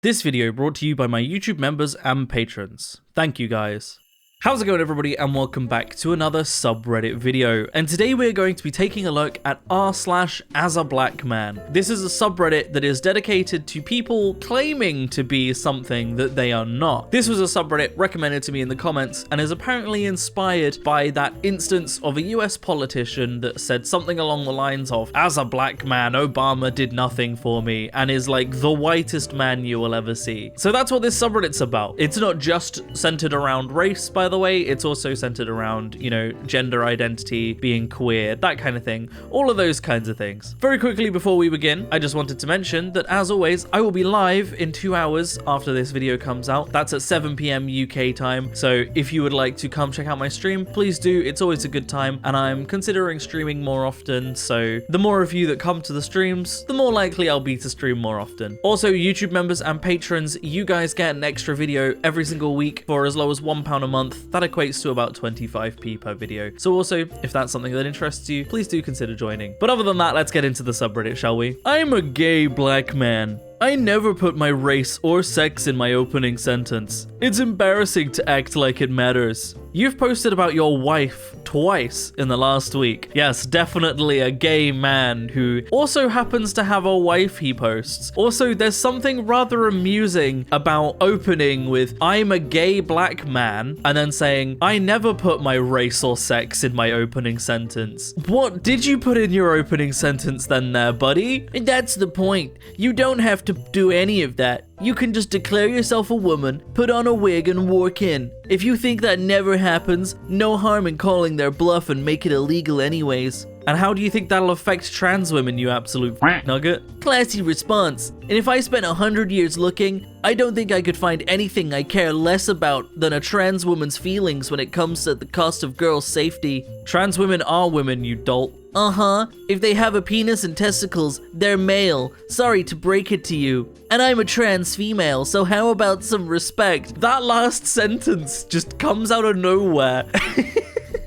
This video brought to you by my YouTube members and patrons. Thank you guys. How's it going, everybody, and welcome back to another subreddit video. And today we're going to be taking a look at r/AsABlackMan. This is a subreddit that is dedicated to people claiming to be something that they are not. This was a subreddit recommended to me in the comments and is apparently inspired by that instance of a US politician that said something along the lines of, "As a black man, Obama did nothing for me," and is like the whitest man you will ever see. So that's what this subreddit's about. It's not just centered around race, by the way, it's also centered around, you know, gender identity, being queer, that kind of thing, all of those kinds of things. Very quickly before we begin, I just wanted to mention that, as always, I will be live in 2 hours after this video comes out. That's at 7 PM UK time, so if you would like to come check out my stream, please do. It's always a good time, and I'm considering streaming more often, so the more of you that come to the streams, the more likely I'll be to stream more often. Also, YouTube members and patrons, you guys get an extra video every single week for as low as £1 a month. That equates to about 25p per video. So also, if that's something that interests you, please do consider joining. But other than that, let's get into the subreddit, shall we? I'm a gay black man. I never put my race or sex in my opening sentence. It's embarrassing to act like it matters. You've posted about your wife twice in the last week. Yes, definitely a gay man who also happens to have a wife he posts. Also, there's something rather amusing about opening with, "I'm a gay black man," and then saying, "I never put my race or sex in my opening sentence." What did you put in your opening sentence then there, buddy? And that's the point. You don't have to do any of that. You can just declare yourself a woman, put on a wig, and walk in. If you think that never happens, no harm in calling their bluff and make it illegal anyways. And how do you think that'll affect trans women, you absolute nugget? Classy response. And if I spent 100 years looking, I don't think I could find anything I care less about than a trans woman's feelings when it comes at the cost of girls' safety. Trans women are women, you dolt. Uh-huh. If they have a penis and testicles, they're male. Sorry to break it to you. And I'm a trans female, so how about some respect? That last sentence just comes out of nowhere.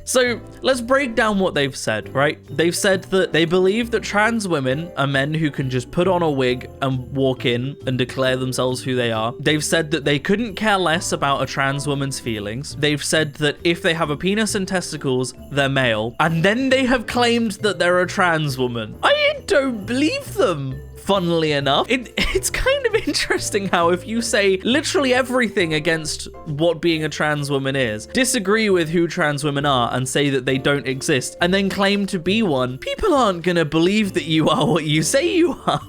So let's break down what they've said, right? They've said that they believe that trans women are men who can just put on a wig and walk in and declare themselves who they are. They've said that they couldn't care less about a trans woman's feelings. They've said that if they have a penis and testicles, they're male. And then they have claimed that they're a trans woman. I don't believe them. Funnily enough, it's kind of interesting how if you say literally everything against what being a trans woman is, disagree with who trans women are and say that they don't exist, and then claim to be one, people aren't gonna believe that you are what you say you are.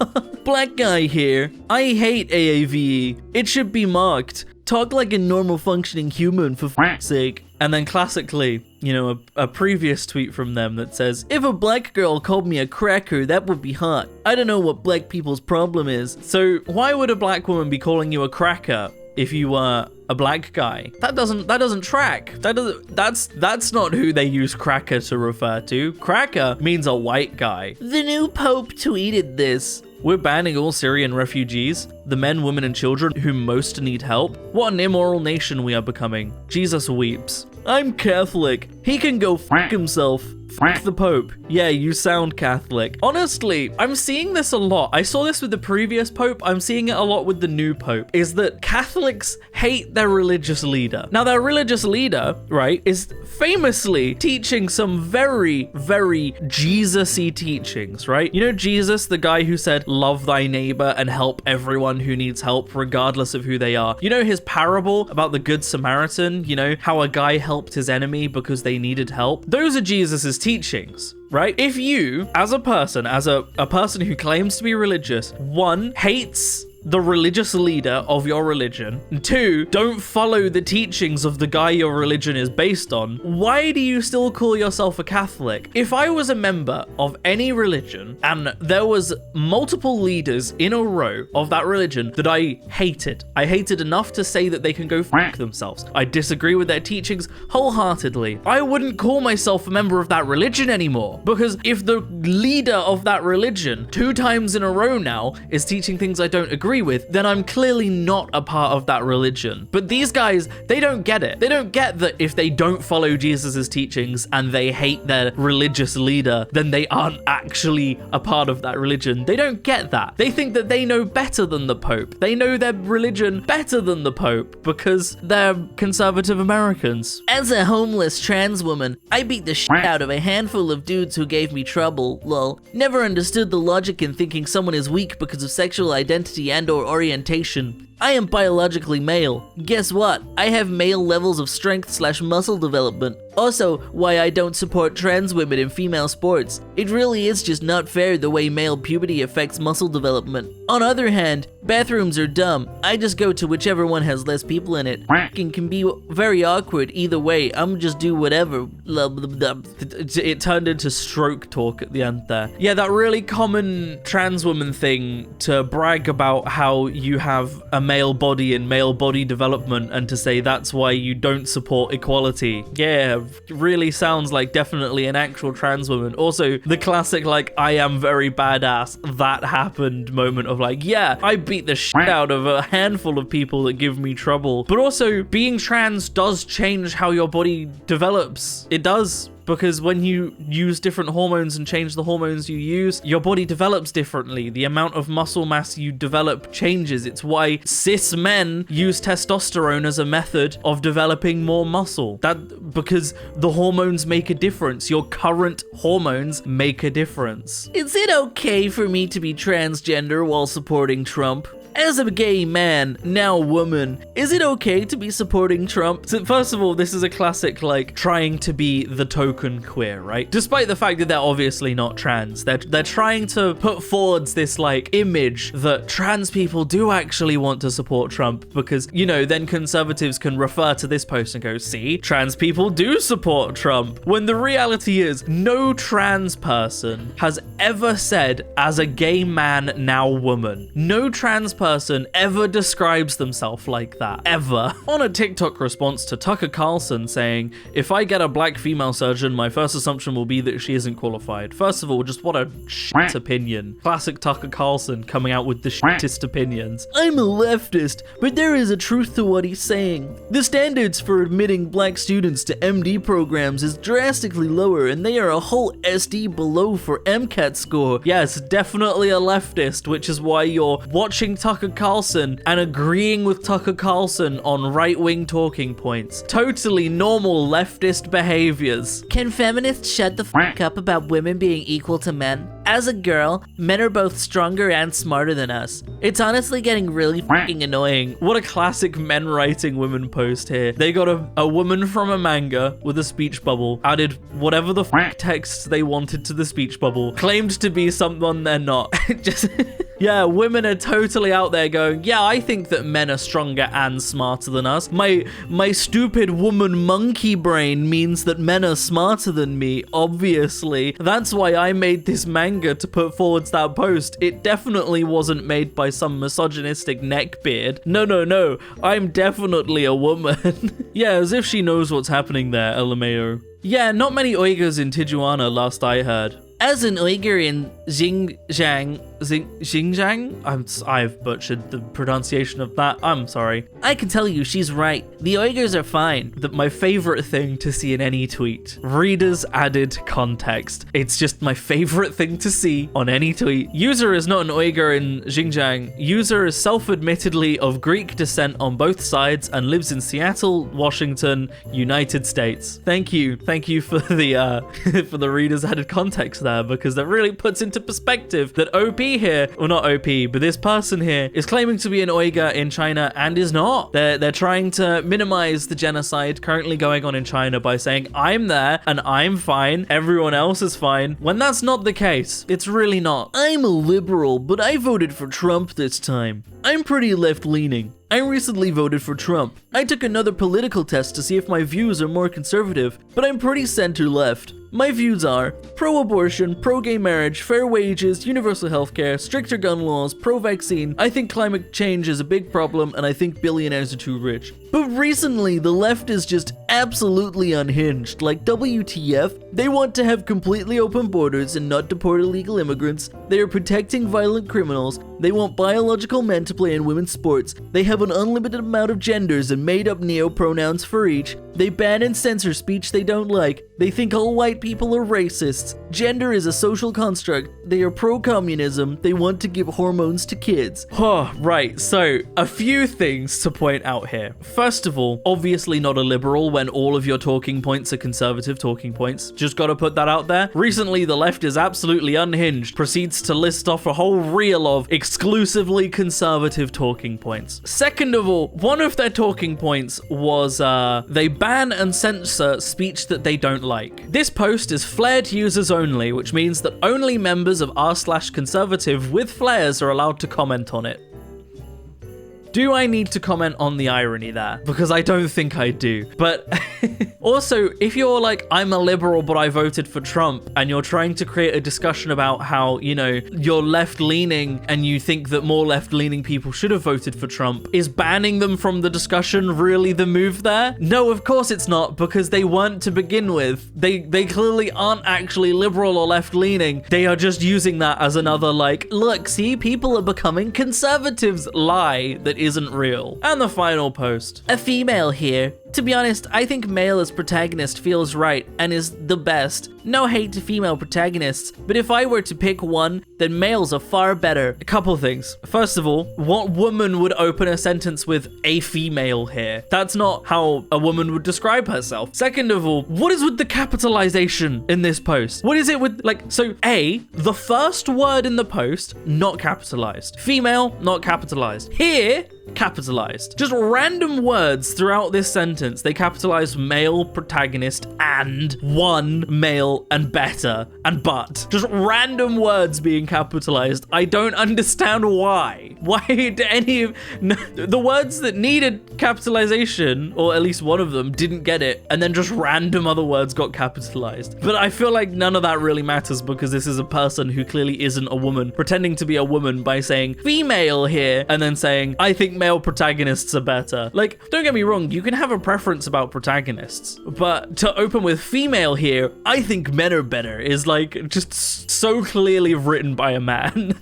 Black guy here. I hate AAVE. It should be marked. Talk like a normal functioning human, for f***'s sake. And then classically, you know, a previous tweet from them that says, "If a black girl called me a cracker, that would be hot. I don't know what black people's problem is." So why would a black woman be calling you a cracker if you were a black guy? That doesn't track. That's not who they use cracker to refer to. Cracker means a white guy. The new Pope tweeted this. "We're banning all Syrian refugees, the men, women, and children who most need help. What an immoral nation we are becoming. Jesus weeps. I'm Catholic. He can go f*** himself. F*** the Pope. Yeah, you sound Catholic." Honestly, I'm seeing this a lot. I saw this with the previous Pope. I'm seeing it a lot with the new Pope, is that Catholics hate their religious leader. Now, their religious leader, right, is famously teaching some very, very Jesus-y teachings, right? You know Jesus, the guy who said, "Love thy neighbor and help everyone who needs help, regardless of who they are." You know his parable about the Good Samaritan? You know, how a guy helped his enemy because they needed help? Those are Jesus's teachings, right? If you, as a person who claims to be religious, 1, hates the religious leader of your religion, and 2, don't follow the teachings of the guy your religion is based on, why do you still call yourself a Catholic? If I was a member of any religion and there was multiple leaders in a row of that religion that I hated enough to say that they can go f*** themselves, I disagree with their teachings wholeheartedly, I wouldn't call myself a member of that religion anymore. Because if the leader of that religion 2 times in a row now is teaching things I don't agree agree with, then I'm clearly not a part of that religion. But these guys, they don't get it. They don't get that if they don't follow Jesus's teachings and they hate their religious leader, then they aren't actually a part of that religion. They don't get that. They think that they know better than the Pope. They know their religion better than the Pope because they're conservative Americans. As a homeless trans woman, I beat the shit out of a handful of dudes who gave me trouble, lol. Never understood the logic in thinking someone is weak because of sexual identity and/or orientation. I am biologically male. Guess what? I have male levels of strength/muscle development. Also, why I don't support trans women in female sports. It really is just not fair the way male puberty affects muscle development. On other hand, bathrooms are dumb. I just go to whichever one has less people in it. It can be very awkward either way. I'm just do whatever. It turned into stroke talk at the end there. Yeah, that really common trans woman thing to brag about how you have a male body and male body development and to say that's why you don't support equality. Yeah, really sounds like definitely an actual trans woman. Also, the classic like I am very badass that happened moment of like, yeah, I beat the shit out of a handful of people that give me trouble. But also, being trans does change how your body develops. It does. Because when you use different hormones and change the hormones you use, your body develops differently. The amount of muscle mass you develop changes. It's why cis men use testosterone as a method of developing more muscle. Because the hormones make a difference. Your current hormones make a difference. Is it okay for me to be transgender while supporting Trump? As a gay man, now woman, is it okay to be supporting Trump? So first of all, this is a classic, like, trying to be the token queer, right? Despite the fact that they're obviously not trans. They're trying to put forwards this, like, image that trans people do actually want to support Trump because, you know, then conservatives can refer to this post and go, see, trans people do support Trump. When the reality is, no trans person has ever said, as a gay man, now woman. No trans person ever describes themselves like that, ever. On a TikTok response to Tucker Carlson saying, if I get a black female surgeon, my first assumption will be that she isn't qualified. First of all, just what a shit opinion. Classic Tucker Carlson coming out with the shittest opinions. I'm a leftist, but there is a truth to what he's saying. The standards for admitting black students to MD programs is drastically lower, and they are a whole SD below for MCAT score. Yes, definitely a leftist, which is why you're watching Tucker Carlson and agreeing with Tucker Carlson on right-wing talking points. Totally normal leftist behaviors. Can feminists shut the fuck up about women being equal to men? As a girl, men are both stronger and smarter than us. It's honestly getting really fucking annoying. What a classic men writing women post here. They got a woman from a manga with a speech bubble, added whatever the fuck texts they wanted to the speech bubble, claimed to be someone they're not. Just... Yeah, women are totally out there going, yeah, I think that men are stronger and smarter than us. My stupid woman monkey brain means that men are smarter than me, obviously. That's why I made this manga to put forwards that post. It definitely wasn't made by some misogynistic neckbeard. No, I'm definitely a woman. Yeah, as if she knows what's happening there, LMAO. Yeah, not many Uyghurs in Tijuana, last I heard. As an Uyghur in Xinjiang, I've butchered the pronunciation of that, I'm sorry. I can tell you she's right. The Uyghurs are fine. My favorite thing to see in any tweet. Readers added context. It's just my favorite thing to see on any tweet. User is not an Uyghur in Xinjiang. User is self-admittedly of Greek descent on both sides and lives in Seattle, Washington, United States. Thank you for the for the readers added context there, because that really puts into perspective that OP here, well not OP, but this person here is claiming to be an Uyghur in China and is not. They're trying to minimize the genocide currently going on in China by saying I'm there and I'm fine, everyone else is fine, when that's not the case. It's really not. I'm a liberal, but I voted for Trump this time. I'm pretty left-leaning. I recently voted for Trump. I took another political test to see if my views are more conservative, but I'm pretty center-left. My views are pro-abortion, pro-gay marriage, fair wages, universal healthcare, stricter gun laws, pro-vaccine. I think climate change is a big problem, and I think billionaires are too rich. But recently, the left is just absolutely unhinged. Like, WTF? They want to have completely open borders and not deport illegal immigrants. They are protecting violent criminals. They want biological men to play in women's sports. They have an unlimited amount of genders and made-up neo-pronouns for each. They ban and censor speech they don't like. They think all white people are racists. Gender is a social construct. They are pro-communism. They want to give hormones to kids. Oh, right. So, a few things to point out here. First of all, obviously not a liberal when all of your talking points are conservative talking points. Just gotta put that out there. Recently, the left is absolutely unhinged, proceeds to list off a whole reel of exclusively conservative talking points. Second of all, one of their talking points was they ban and censor speech that they don't like. This post is flared users only, which means that only members of r/conservative with flares are allowed to comment on it. Do I need to comment on the irony there? Because I don't think I do. But also, if you're like, I'm a liberal, but I voted for Trump, and you're trying to create a discussion about how, you know, you're left-leaning and you think that more left-leaning people should have voted for Trump, is banning them from the discussion really the move there? No, of course it's not, because they weren't to begin with. They clearly aren't actually liberal or left-leaning. They are just using that as another, like, look, see, people are becoming conservatives lie that isn't real. And the final post. A female here. To be honest, I think male as protagonist feels right and is the best. No hate to female protagonists, but if I were to pick one, then males are far better. A couple things. First of all, what woman would open a sentence with a female here? That's not how a woman would describe herself. Second of all, what is with the capitalization in this post? What is it with, like, so A, the first word in the post, not capitalized. Female, not capitalized. Here, capitalized. Just random words throughout this sentence. They capitalize male protagonist and one male and better and but. Just random words being capitalized. I don't understand why. Why do any of the words that needed capitalization, or at least one of them, didn't get it, and then just random other words got capitalized. But I feel like none of that really matters because this is a person who clearly isn't a woman, pretending to be a woman by saying female here and then saying, I think male protagonists are better. Like, don't get me wrong, you can have a preference about protagonists, but to open with female here, I think men are better, is like just so clearly written by a man.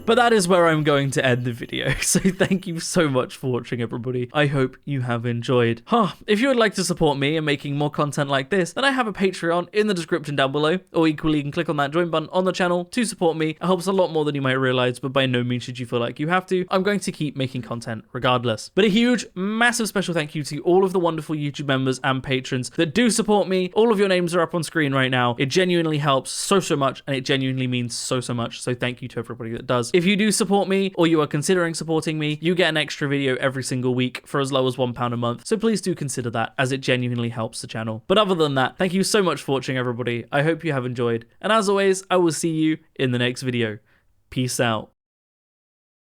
But that is where I'm going to end the video. So thank you so much for watching, everybody. I hope you have enjoyed. If you would like to support me in making more content like this, then I have a Patreon in the description down below, or equally you can click on that join button on the channel to support me. It helps a lot more than you might realize, but by no means should you feel like you have to. I'm going to keep making content regardless. But a huge, massive special thank you to all of the wonderful YouTube members and patrons that do support me. All of your names are up on screen right now. It genuinely helps so much, and it genuinely means so much. So thank you to everybody that does. If you do support me, or you are considering supporting me, you get an extra video every single week for as low as £1 a month. So please do consider that, as it genuinely helps the channel. But other than that, thank you so much for watching, everybody. I hope you have enjoyed. And as always, I will see you in the next video. Peace out.